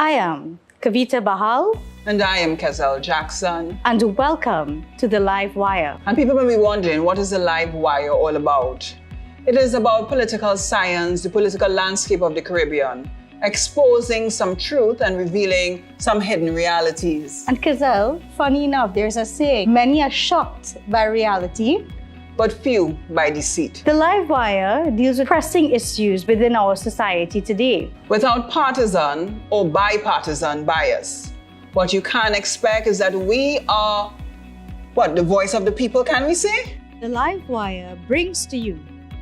I am Kavita Bahal. And I am Kezel Jackson. And welcome to the Live Wire. And people may be wondering, what is the Live Wire all about? It is about political science, the political landscape of the Caribbean, exposing some truth and revealing some hidden realities. And Kezel, funny enough, there's a saying, many are shocked by reality, but few by deceit. The Live Wire deals with pressing issues within our society today, without partisan or bipartisan bias. What you can expect is that we are, the voice of the people, can we say? The Live Wire brings to you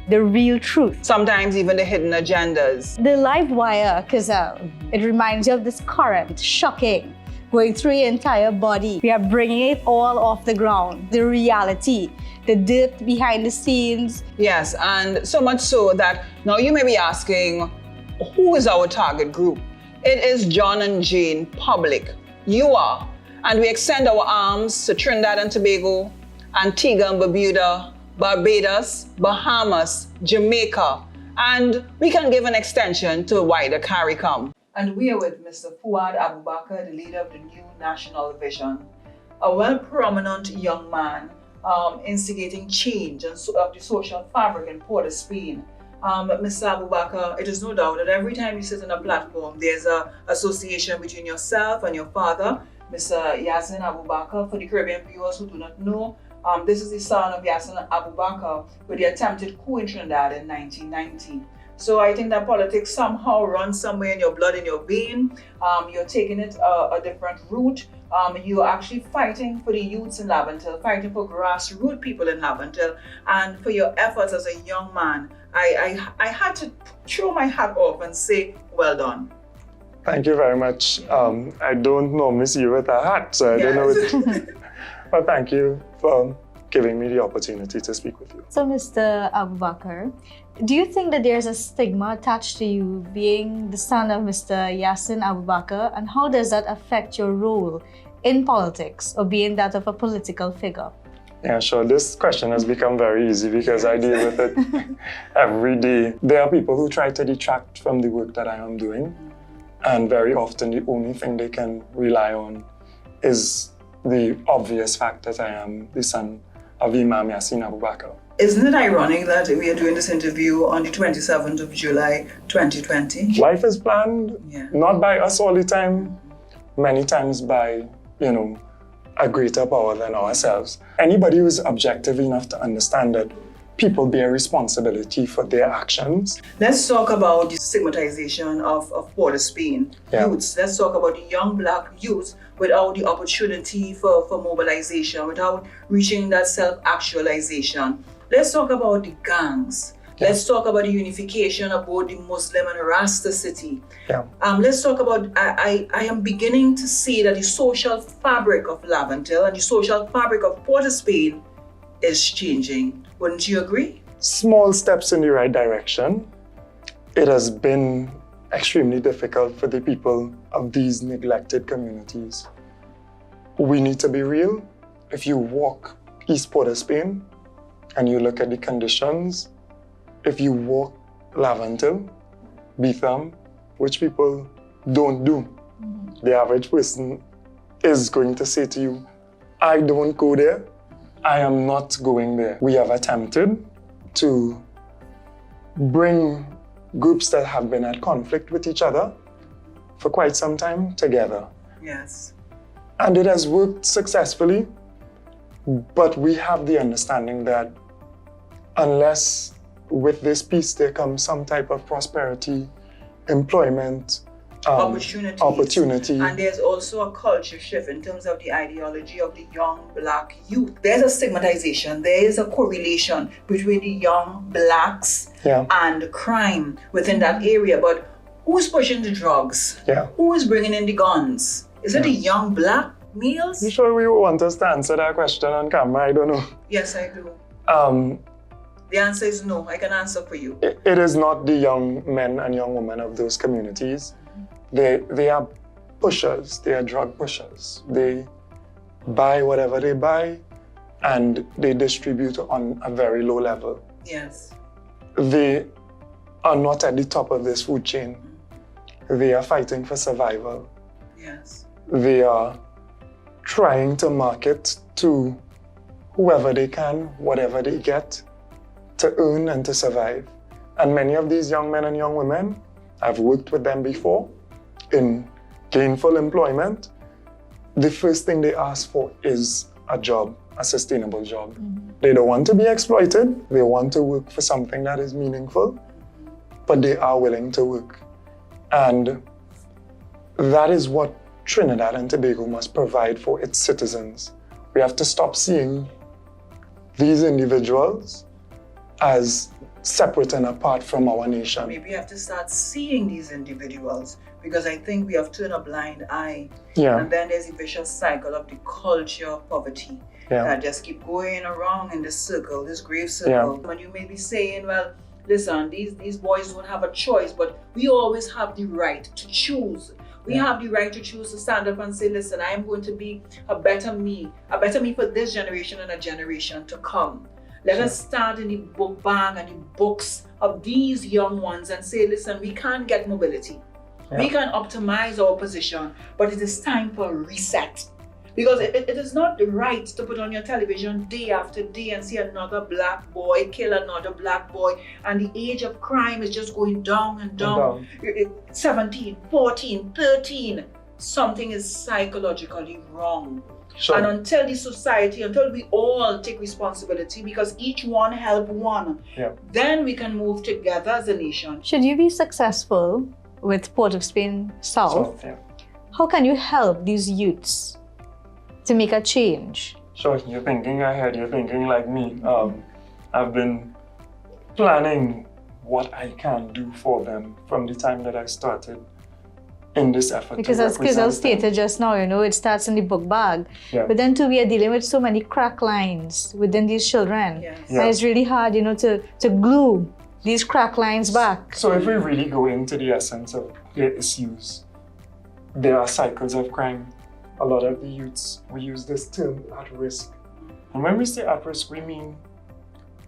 the real truth. Sometimes even the hidden agendas. The Live Wire, Kezel, it reminds you of this current, shocking, going through your entire body. We are bringing it all off the ground, the reality, the dirt behind the scenes. Yes, and so much so that now you may be asking, who is our target group? It is John and Jane public. You are. And we extend our arms to Trinidad and Tobago, Antigua and Barbuda, Barbados, Bahamas, Jamaica, and we can give an extension to wider CARICOM. And we are with Mr. Fuad Abubakar, the leader of the New National Vision, a well-prominent young man instigating change of the social fabric in Port of Spain. Mr. Abubakar, it is no doubt that every time you sit on a platform, there's an association between yourself and your father, Mr. Yasin Abubakar. For the Caribbean viewers who do not know, this is the son of Yasin Abubakar with the attempted coup in Trinidad in 1990. So I think that politics somehow runs somewhere in your blood, in your vein. You're taking it a different route. You're actually fighting for the youths in Laventille, fighting for grassroots people in Laventille. And for your efforts as a young man, I had to throw my hat off and say, well done. Thank you very much. I don't normally see you with a hat, so I don't know it. But thank you for giving me the opportunity to speak with you. So, Mr. Abubakar, do you think that there's a stigma attached to you being the son of Mr. Yasin Abubakar, and how does that affect your role in politics or being that of a political figure? Yeah, sure. This question has become very easy because I deal with it every day. There are people who try to detract from the work that I am doing, and very often the only thing they can rely on is the obvious fact that I am the son of Imam Yasin Abubakar. Isn't it ironic that we are doing this interview on the 27th of July, 2020? Life is planned, not by us all the time, many times by, a greater power than ourselves. Anybody who is objective enough to understand that people bear responsibility for their actions. Let's talk about the stigmatization of Port of Spain youths. Let's talk about the young Black youths without the opportunity for mobilization, without reaching that self-actualization. Let's talk about the gangs. Let's talk about the unification of both the Muslim and Rasta city. Let's talk about, I am beginning to see that the social fabric of Laventille and the social fabric of Port of Spain is changing. Wouldn't you agree? Small steps in the right direction. It has been extremely difficult for the people of these neglected communities. We need to be real. If you walk East Port of Spain and you look at the conditions, if you walk Laventille, Beetham, which people don't do, the average person is going to say to you, I don't go there, I am not going there. We have attempted to bring groups that have been at conflict with each other for quite some time together. Yes. And it has worked successfully, but we have the understanding that unless with this peace there comes some type of prosperity, employment, opportunity. And there's also a culture shift in terms of the ideology of the young Black youth. There's a stigmatization, there is a correlation between the young Blacks and crime within that area. But who's pushing the drugs? Who is bringing in the guns? Is it the young Black males? You sure we want us to answer that question on camera? I don't know. Yes, I do. The answer is no. I can answer for you. It is not the young men and young women of those communities. They are pushers. They are drug pushers. They buy whatever they buy and they distribute on a very low level. Yes. They are not at the top of this food chain. They are fighting for survival. Yes. They are trying to market to whoever they can, whatever they get, to earn and to survive. And many of these young men and young women, I've worked with them before in gainful employment. The first thing they ask for is a job, a sustainable job. They don't want to be exploited. They want to work for something that is meaningful, but they are willing to work. And that is what Trinidad and Tobago must provide for its citizens. We have to stop seeing these individuals as separate and apart from our nation. Maybe we have to start seeing these individuals, because I think we have turned a blind eye. Yeah. And then there's a vicious cycle of the culture of poverty that just keep going around in this circle, this grave circle. When you may be saying, well, listen, these boys don't have a choice, but we always have the right to choose. We have the right to choose to stand up and say, listen, I am going to be a better me for this generation and a generation to come. Let us start in the book bag and the books of these young ones and say, listen, we can get mobility. We can optimize our position, but it is time for a reset. Because it is not right to put on your television day after day and see another black boy kill another black boy, and the age of crime is just going down and down. 17, 14, 13. Something is psychologically wrong. And until we all take responsibility, because each one help one, then we can move together as a nation. Should you be successful with Port of Spain South, how can you help these youths to make a change? Sure, you're thinking ahead, you're thinking like me. I've been planning what I can do for them from the time that I started in this effort. Because as Kizal stated just now, it starts in the book bag. But then too, we are dealing with so many crack lines within these children. And it's really hard, to glue these crack lines back. So if we really go into the essence of their issues, there are cycles of crime. A lot of the youths, we use this term at risk. And when we say at risk, we mean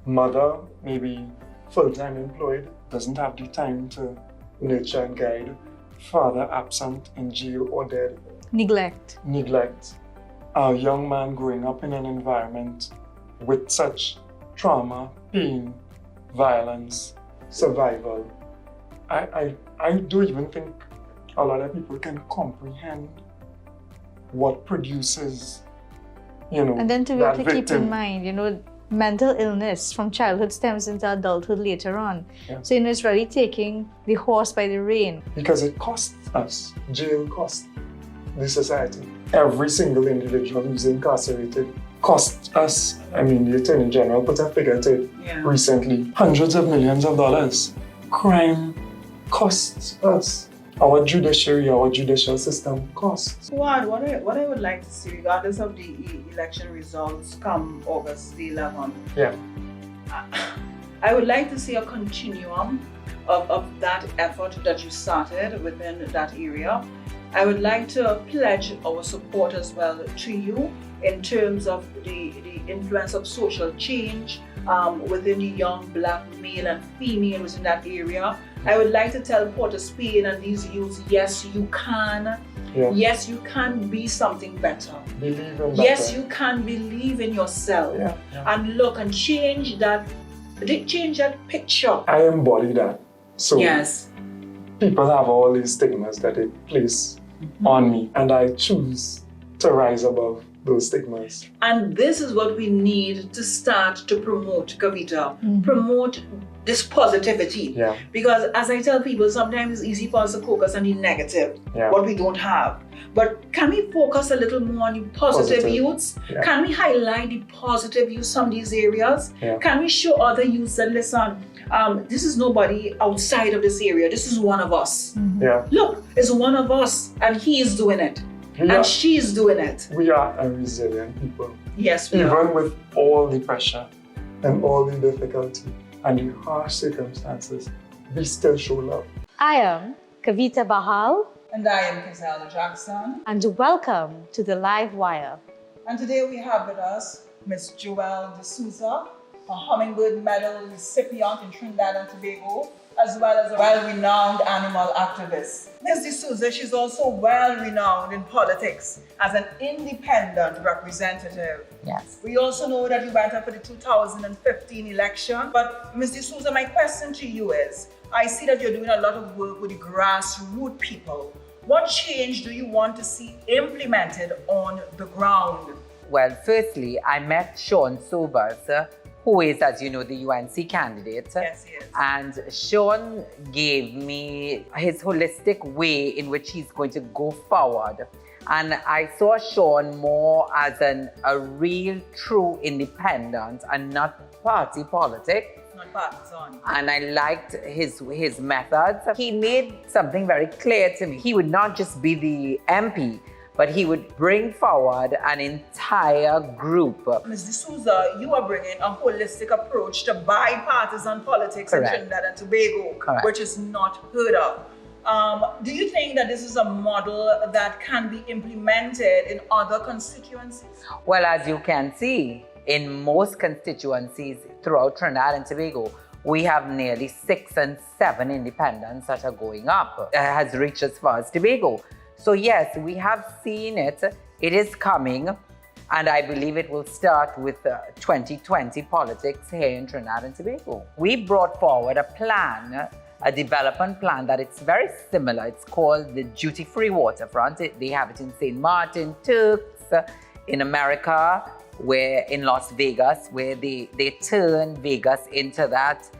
mother, maybe full-time employed, doesn't have the time to nurture and guide. Father absent, in jail or dead. Neglect. A young man growing up in an environment with such trauma, pain, violence, survival. I don't even think a lot of people can comprehend what produces, And then we have to keep in mind, mental illness from childhood stems into adulthood later on. So, it's really taking the horse by the rein. Because it costs us. Jail costs the society. Every single individual who's incarcerated costs us. The Attorney General put a figure to it recently. Hundreds of millions of dollars. Crime costs us. Our judiciary, our judicial system costs. What I would like to see, regardless of the election results come August the 11th, I would like to see a continuum of that effort that you started within that area. I would like to pledge our support as well to you in terms of the influence of social change within the young black male and females in that area. I would like to tell Port of Spain and these youths, yes, you can. Yes, you can be something better. Believe in better. Yes, you can believe in yourself. And look and change that picture. I embody that. So people have all these stigmas that they place on me, and I choose to rise above those stigmas. And this is what we need to start to promote, Kavita. Promote this positivity. Because as I tell people, sometimes it's easy for us to focus on the negative, what we don't have. But can we focus a little more on the positive youths? Can we highlight the positive youths from these areas? Can we show other youths that, listen, this is nobody outside of this area. This is one of us. Look, it's one of us, and he is doing it. And she's doing it. We are a resilient people. Yes, we are. are. Even with all the pressure and all the difficulty and the harsh circumstances, we still show love. I am Kavita Bahal. And I am Kizal Jackson. And welcome to the Live Wire. And today we have with us Miss Joelle D'Souza, a Hummingbird Medal recipient in Trinidad and Tobago, as well as a well-renowned animal activist. Ms. D'Souza, she's also well-renowned in politics as an independent representative. Yes. We also know that you went up for the 2015 election. But Ms. D'Souza, my question to you is, I see that you're doing a lot of work with the grassroots people. What change do you want to see implemented on the ground? Well, firstly, I met Sean Sobers, who is, as you know, the UNC candidate. Yes, he is. And Sean gave me his holistic way in which he's going to go forward. And I saw Sean more as a real, true independent and not party politics. Not partisan. And I liked his methods. He made something very clear to me. He would not just be the MP, but he would bring forward an entire group. Ms. D'Souza, you are bringing a holistic approach to bipartisan politics Correct. in Trinidad and Tobago, Correct. which is not heard of. Do you think that this is a model that can be implemented in other constituencies? Well, as you can see, in most constituencies throughout Trinidad and Tobago, we have nearly 6 and 7 independents that are going up. It has reached as far as Tobago. So yes, we have seen it. It is coming. And I believe it will start with 2020 politics here in Trinidad and Tobago. We brought forward a plan, a development plan that it's very similar. It's called the Duty-Free Waterfront. They have it in St. Martin, Turks, in America, where in Las Vegas, where they turn Vegas into that.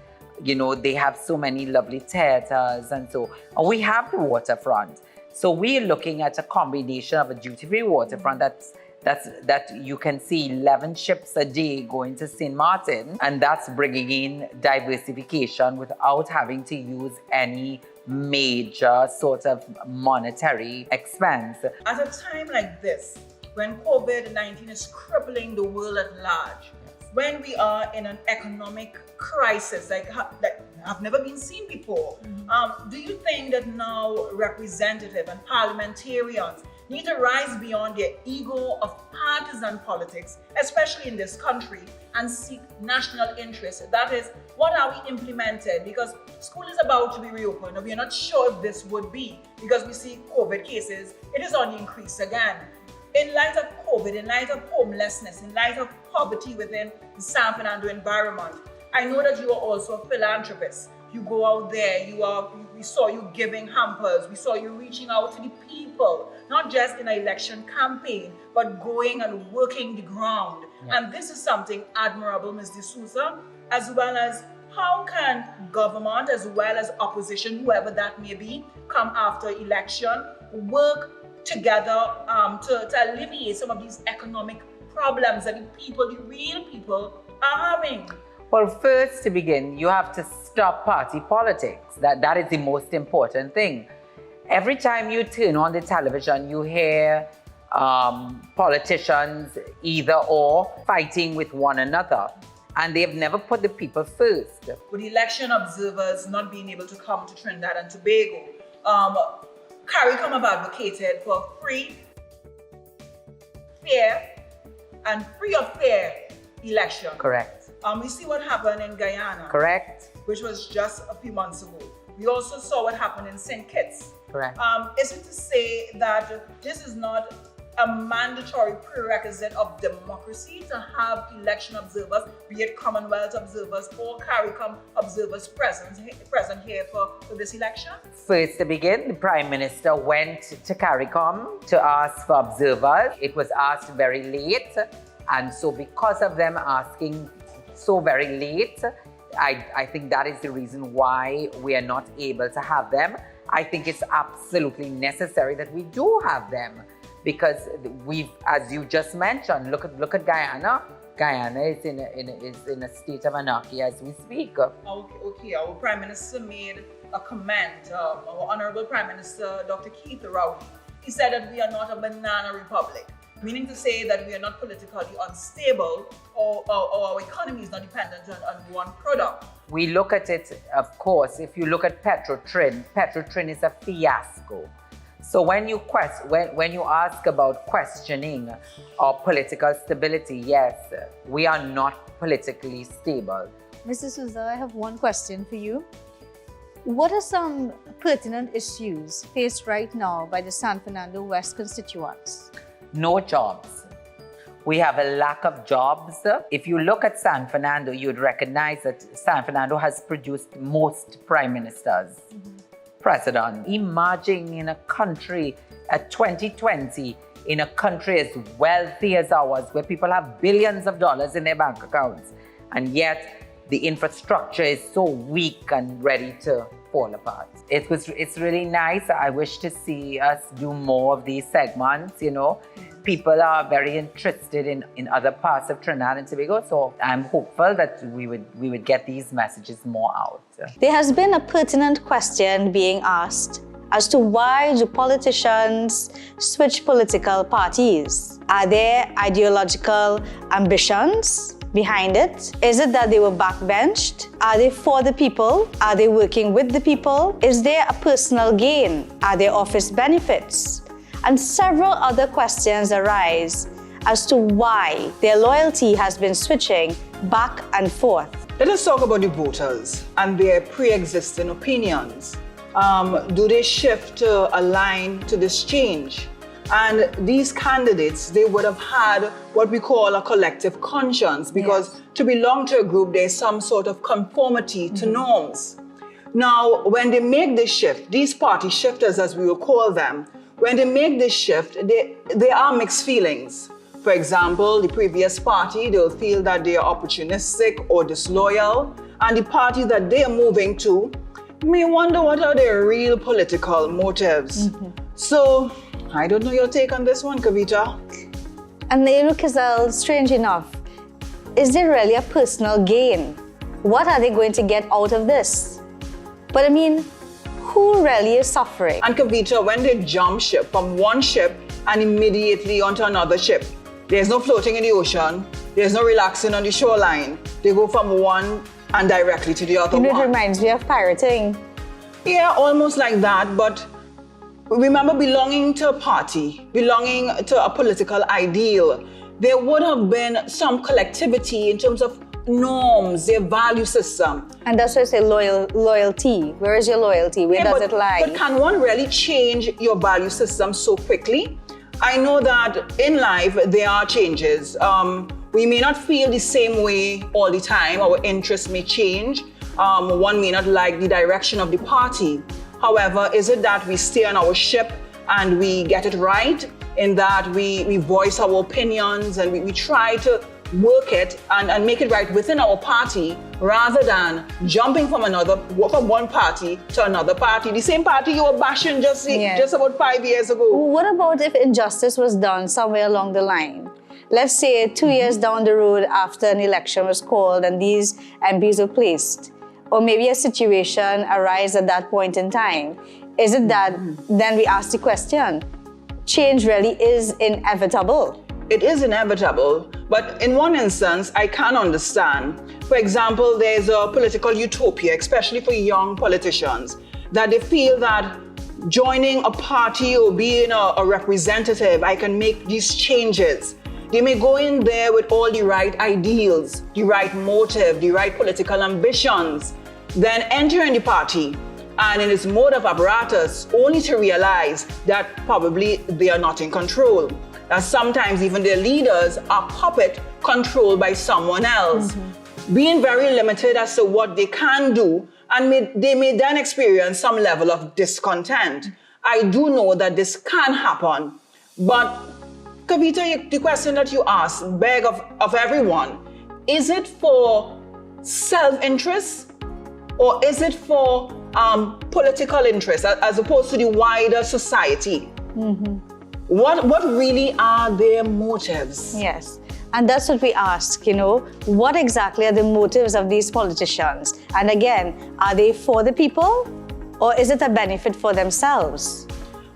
You know, they have so many lovely theaters and so. And we have the waterfront. So we're looking at a combination of a duty-free waterfront that you can see 11 ships a day going to St. Martin, and that's bringing in diversification without having to use any major sort of monetary expense. At a time like this, when COVID-19 is crippling the world at large, when we are in an economic crisis like have never been seen before, do you think that now representatives and parliamentarians need to rise beyond their ego of partisan politics, especially in this country, and seek national interest? That is, what are we implemented? Because school is about to be reopened, and we are not sure if this would be, because we see COVID cases, it is on the increase again. In light of COVID, in light of homelessness, in light of poverty within the San Fernando environment, I know that you are also a philanthropist. You go out there, we saw you giving hampers, we saw you reaching out to the people, not just in an election campaign, but going and working the ground. Yeah. And this is something admirable, Ms. D'Souza, as well as how can government, as well as opposition, whoever that may be, come after election, work together to alleviate some of these economic problems that the real people are having? Well, first to begin, you have to stop party politics. That is the most important thing. Every time you turn on the television, you hear politicians either or fighting with one another. And they have never put the people first. With election observers not being able to come to Trinidad and Tobago, CARICOM have advocated for free, fair, and free of fair election. Correct. We see what happened in Guyana. Correct. Which was just a few months ago. We also saw what happened in St. Kitts. Correct. Is it to say that this is not a mandatory prerequisite of democracy to have election observers, be it Commonwealth observers or CARICOM observers present here for this election? First to begin, the Prime Minister went to CARICOM to ask for observers. It was asked very late, and so because of them asking so very late, I think that is the reason why we are not able to have them. I think it's absolutely necessary that we do have them, because we've, as you just mentioned, look at Guyana. Guyana is in a state of anarchy as we speak. Okay. Our Prime Minister made a comment. Our Honorable Prime Minister, Dr. Keith Rowley, he said that we are not a banana republic, meaning to say that we are not politically unstable, or our economy is not dependent on one product. We look at it, of course, if you look at Petrotrin is a fiasco. So when you ask about questioning our political stability, yes, we are not politically stable. Mr. Souza, I have one question for you. What are some pertinent issues faced right now by the San Fernando West constituents? No jobs. We have a lack of jobs. If you look at San Fernando, you'd recognize that San Fernando has produced most prime ministers, presidents. Imagine in a country at 2020, in a country as wealthy as ours, where people have billions of dollars in their bank accounts, and yet the infrastructure is so weak and ready to fall apart. It's really nice. I wish to see us do more of these segments, you know. People are very interested in other parts of Trinidad and Tobago, so I'm hopeful that we would get these messages more out. There has been a pertinent question being asked as to why do politicians switch political parties? Are there ideological ambitions behind it? Is it that they were backbenched? Are they for the people? Are they working with the people? Is there a personal gain? Are there office benefits? And several other questions arise as to why their loyalty has been switching back and forth. Let us talk about the voters and their pre-existing opinions. Do they shift to align to this change? And these candidates, they would have had what we call a collective conscience, because to belong to a group, there's some sort of conformity to norms. Now, when they make this shift, these party shifters, as we will call them, when they make this shift, there are mixed feelings. For example, the previous party, they'll feel that they are opportunistic or disloyal, and the party that they are moving to may wonder what are their real political motives. So, I don't know your take on this one, Kavita. And you know, Kizal, strange enough, is there really a personal gain? What are they going to get out of this? But I mean, who really is suffering? And Kavita, when they jump ship from one ship and immediately onto another ship, there's no floating in the ocean, there's no relaxing on the shoreline. They go from one and directly to the other one. It reminds me of pirating. Yeah, almost like that, but remember, belonging to a party, belonging to a political ideal, there would have been some collectivity in terms of norms, their value system. And that's why I say loyalty. Where is your loyalty? Where does it lie? But can one really change your value system so quickly? I know that in life, there are changes. We may not feel the same way all the time. Our interests may change. One may not like the direction of the party. However, is it that we stay on our ship and we get it right, in that we voice our opinions and we try to work it and make it right within our party, rather than jumping from one party to another party, the same party you were bashing just about 5 years ago? What about if injustice was done somewhere along the line? Let's say 2 years down the road after an election was called and these MPs were placed, or maybe a situation arose at that point in time. Is it that then we ask the question, change really is inevitable? It is inevitable, but in one instance, I can understand. For example, there's a political utopia, especially for young politicians, that they feel that joining a party or being a representative, I can make these changes. They may go in there with all the right ideals, the right motive, the right political ambitions, then enter in the party and in its mode of apparatus, only to realize that probably they are not in control. That sometimes even their leaders are puppet controlled by someone else, being very limited as to what they can do, and they may then experience some level of discontent. I do know that this can happen, but Kavita, the question that you asked, beg of everyone, is it for self-interest or is it for political interest as opposed to the wider society? What really are their motives? Yes, and that's what we ask, you know, what exactly are the motives of these politicians? And again, are they for the people or is it a benefit for themselves?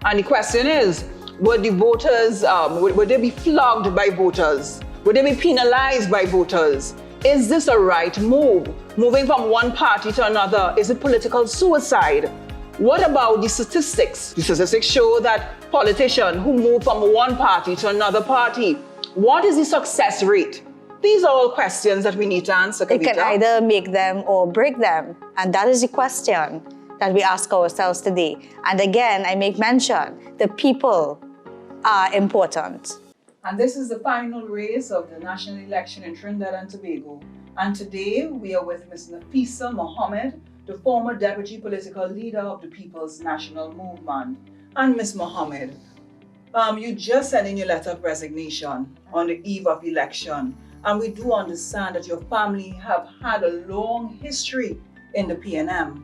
And the question is, would the voters, would they be flogged by voters? Would they be penalized by voters? Is this a right move? Moving from one party to another, is it political suicide? What about the statistics? The statistics show that politicians who move from one party to another party, what is the success rate? These are all questions that we need to answer, Kavita. It can either make them or break them. And that is the question that we ask ourselves today. And again, I make mention, the people are important. And this is the final race of the national election in Trinidad and Tobago. And today we are with Ms. Nafisa Mohammed, the former deputy political leader of the People's National Movement. And Ms. Mohammed, you just sent in your letter of resignation on the eve of election. And we do understand that your family have had a long history in the PNM.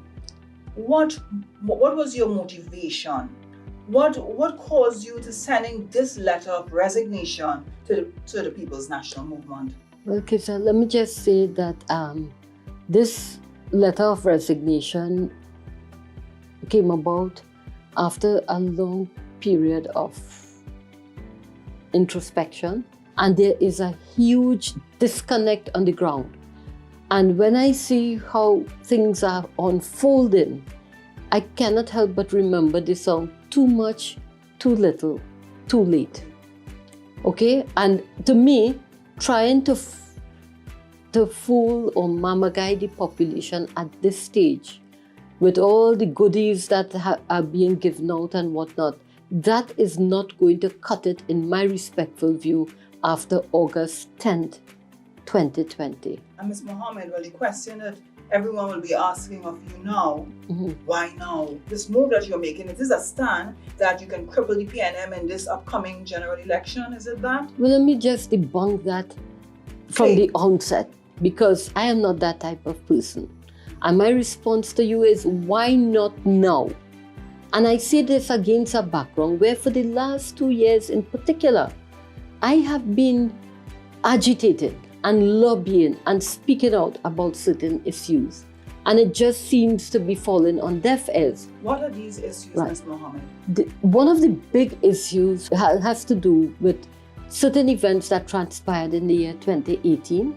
What was your motivation? What caused you to sending this letter of resignation to the People's National Movement? Well, Kisa, let me just say that this letter of resignation came about after a long period of introspection, and there is a huge disconnect on the ground. And when I see how things are unfolding, I cannot help but remember the song, too much, too little, too late. Okay? And to me, trying to fool or mama guide the population at this stage with all the goodies that are being given out and whatnot, that is not going to cut it in my respectful view after August 10th, 2020. And Ms. Mohammed, well, the question that everyone will be asking of you now, why now? This move that you're making, it is a stand that you can cripple the PNM in this upcoming general election, is it that? Well, let me just debunk that from the onset, because I am not that type of person. And my response to you is, why not now? And I say this against a background where for the last 2 years in particular, I have been agitated and lobbying and speaking out about certain issues. And it just seems to be falling on deaf ears. What are these issues, Right. Ms. Mohammed? One of the big issues has to do with certain events that transpired in the year 2018,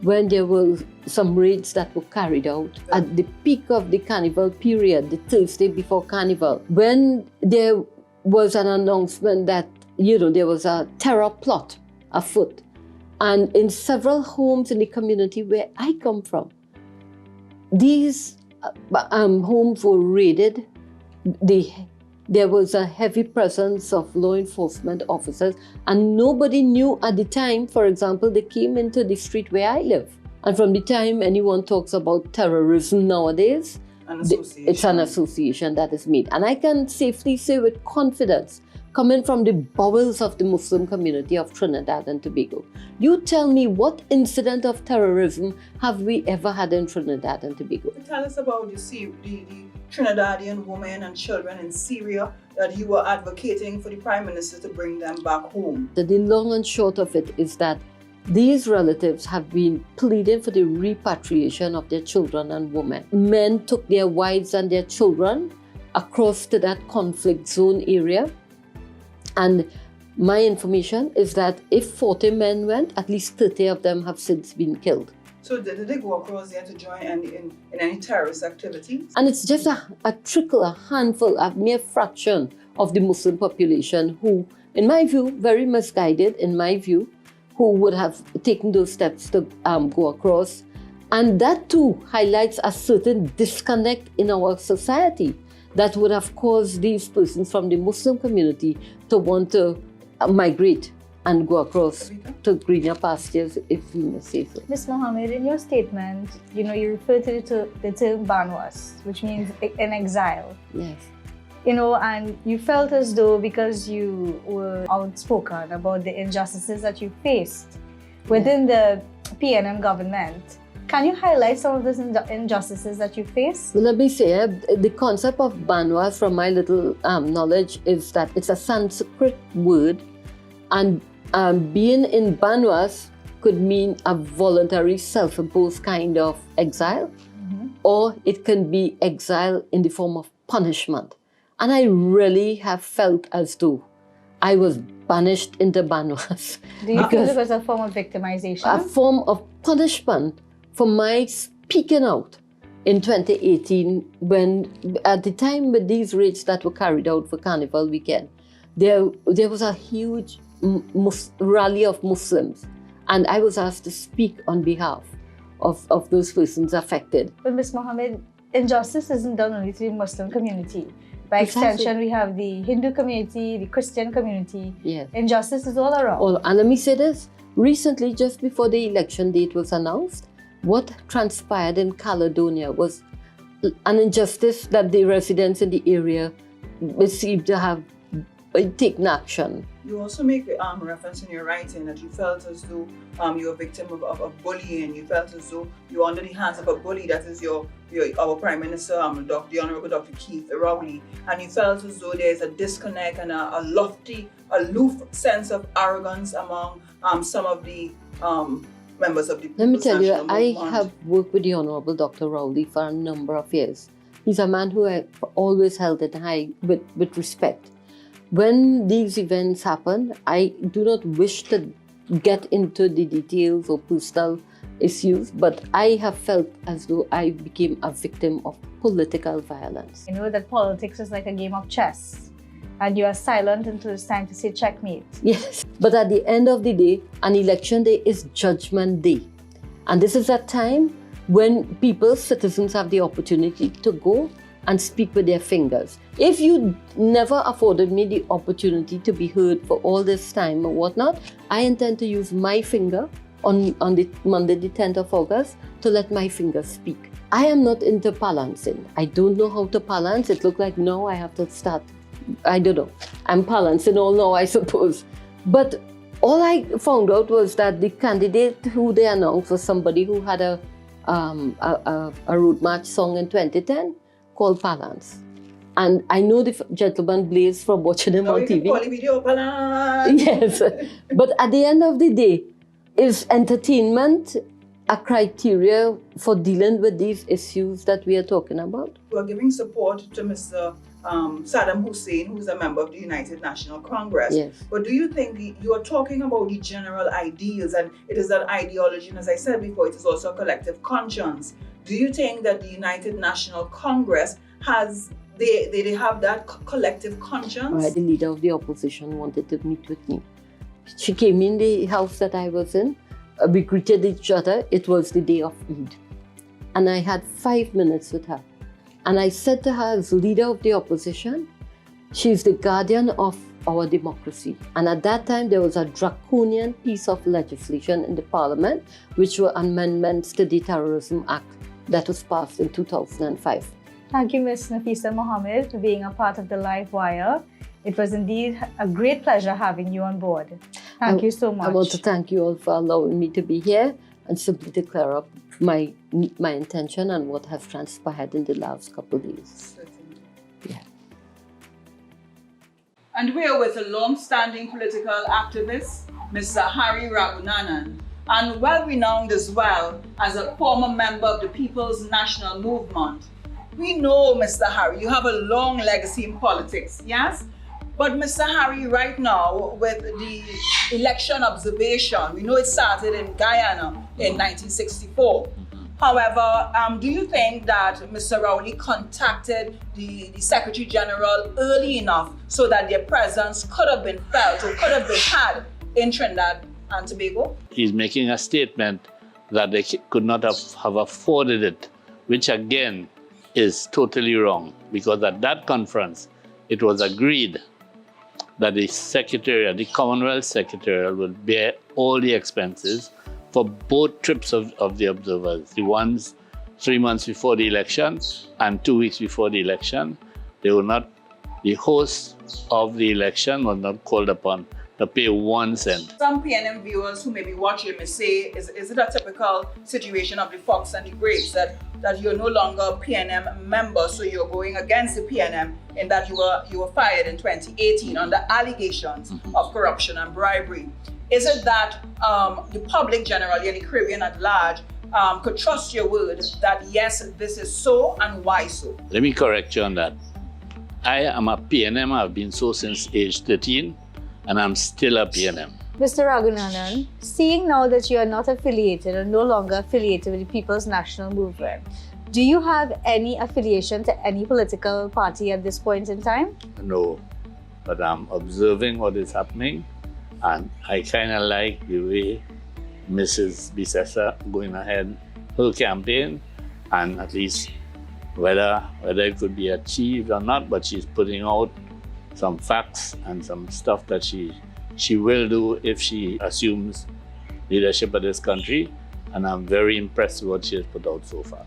when there were some raids that were carried out at the peak of the carnival period, the Thursday before carnival, when there was an announcement that, there was a terror plot afoot. And in several homes in the community where I come from, these homes were raided. There was a heavy presence of law enforcement officers, and nobody knew at the time, for example, they came into the street where I live. And from the time anyone talks about terrorism nowadays, it's an association that is made. And I can safely say with confidence, coming from the bowels of the Muslim community of Trinidad and Tobago, you tell me, what incident of terrorism have we ever had in Trinidad and Tobago? Tell us about the Trinidadian women and children in Syria that you were advocating for the Prime Minister to bring them back home. The long and short of it is that these relatives have been pleading for the repatriation of their children and women. Men took their wives and their children across to that conflict zone area. And my information is that if 40 men went, at least 30 of them have since been killed. So did they go across there to join in any terrorist activities? And it's just a trickle, a handful, a mere fraction of the Muslim population who, in my view, very misguided, in my view, who would have taken those steps to go across. And that too highlights a certain disconnect in our society that would have caused these persons from the Muslim community to want to migrate and go across to greener pastures, if we may say so. Ms. Mohammed, in your statement, you refer to the term banwas, which means in exile. Yes. And you felt as though because you were outspoken about the injustices that you faced within the PNM government, can you highlight some of those injustices that you face? Well, let me say, the concept of banwas, from my little knowledge, is that it's a Sanskrit word, and being in banwas could mean a voluntary, self-imposed kind of exile, or it can be exile in the form of punishment. And I really have felt as though I was banished into banwas. Do you feel it was a form of victimization? A form of punishment for my speaking out in 2018, when at the time with these raids that were carried out for Carnival weekend, there was a huge rally of Muslims, and I was asked to speak on behalf of those persons affected. But Ms. Mohammed, injustice isn't done only to the Muslim community. By Precisely. extension, we have the Hindu community, the Christian community. Yes. Injustice is all around. And let me say this. Recently, just before the election date was announced, what transpired in Caledonia was an injustice that the residents in the area received to have taken action. You also make reference in your writing that you felt as though you were a victim of bullying. You felt as though you were under the hands of a bully, that is our Prime Minister, the Honorable Dr. Keith Rowley, and you felt as though there's a disconnect and a lofty, aloof sense of arrogance among some of the members of the People's Let me tell you, National I Movement. have worked with the Honorable Dr. Rowley for a number of years. He's a man who I always held in high with respect. When these events happen, I do not wish to get into the details or personal issues, but I have felt as though I became a victim of political violence. You know that politics is like a game of chess, and you are silent until it's time to say checkmate. Yes, but at the end of the day, an election day is judgment day. And this is a time when people, citizens, have the opportunity to go and speak with their fingers. If you never afforded me the opportunity to be heard for all this time or whatnot, I intend to use my finger on the Monday the 10th of August to let my finger speak. I am not into balancing. I don't know how to balance. It looked like now I have to start, I don't know. I'm balancing all now, I suppose. But all I found out was that the candidate who they announced was somebody who had a road march song in 2010 called Balance. And I know the gentleman Blaze from watching him on TV. Call the video, balance. Yes, but at the end of the day, is entertainment a criteria for dealing with these issues that we are talking about? We are giving support to Mr. Saddam Hussein, who is a member of the United National Congress. Yes. But do you think you are talking about the general ideals, and it is an ideology, and as I said before, it is also a collective conscience. Do you think that the United National Congress has, they have that collective conscience? Right, the leader of the opposition wanted to meet with me. She came in the house that I was in. We greeted each other. It was the day of Eid. And I had 5 minutes with her. And I said to her, as leader of the opposition, she's the guardian of our democracy. And at that time, there was a draconian piece of legislation in the parliament, which were amendments to the Terrorism Act that was passed in 2005. Thank you, Ms. Nafisa Mohammed, for being a part of the Live Wire. It was indeed a great pleasure having you on board. Thank you so much. I want to thank you all for allowing me to be here and simply to clear up my intention and what has transpired in the last couple of days. Yeah. And we are with a long-standing political activist, Mr. Harry Ragunanan, and well-renowned as well as a former member of the People's National Movement. We know, Mr. Harry, you have a long legacy in politics, yes? But Mr. Harry, right now, with the election observation, we know it started in Guyana in 1964. However, do you think that Mr. Rowley contacted the Secretary General early enough so that their presence could have been felt or could have been had in Trinidad and Tobago? He's making a statement that they could not have afforded it, which again is totally wrong, because at that conference, it was agreed that the Secretariat, the Commonwealth Secretariat, would bear all the expenses for both trips of the observers, the ones 3 months before the election and 2 weeks before the election. They were not, the host of the election was not called upon to pay 1 cent. Some PNM viewers who may be watching may say, is it a typical situation of the fox and the grapes, that you're no longer a PNM member, so you're going against the PNM in that you were fired in 2018 under allegations of corruption and bribery? Is it that the public generally and the Caribbean at large could trust your word that yes, this is so, and why so? Let me correct you on that. I am a PNM, I've been so since age 13, and I'm still a PNM. Mr. Ragunanan, seeing now that you are not affiliated or no longer affiliated with the People's National Movement, do you have any affiliation to any political party at this point in time? No, but I'm observing what is happening, and I kind of like the way Mrs. Bisessa going ahead her campaign, and at least whether it could be achieved or not, but she's putting out some facts and some stuff that she will do if she assumes leadership of this country. And I'm very impressed with what she has put out so far.